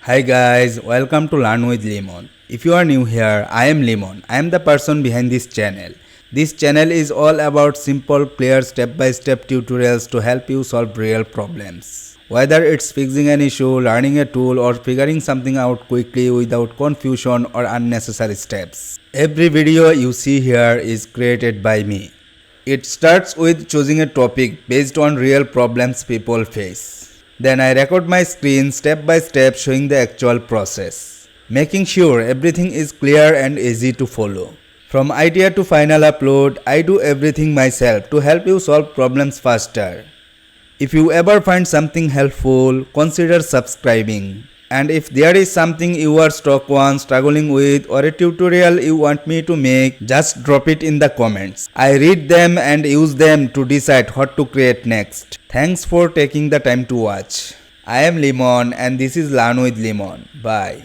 Hi guys, welcome to Learn with Limon. If you are new here, I am Limon. I am the person behind this channel. This channel is all about simple, clear, step-by-step tutorials to help you solve real problems. Whether it's fixing an issue, learning a tool, or figuring something out quickly without confusion or unnecessary steps. Every video you see here is created by me. It starts with choosing a topic based on real problems people face. Then I record my screen step by step showing the actual process, making sure everything is clear and easy to follow. From idea to final upload, I do everything myself to help you solve problems faster. If you ever find something helpful, consider subscribing. And if there is something you are stuck on, struggling with, or a tutorial you want me to make, just drop it in the comments. I read them and use them to decide what to create next. Thanks for taking the time to watch. I am Limon and this is Learn with Limon. Bye.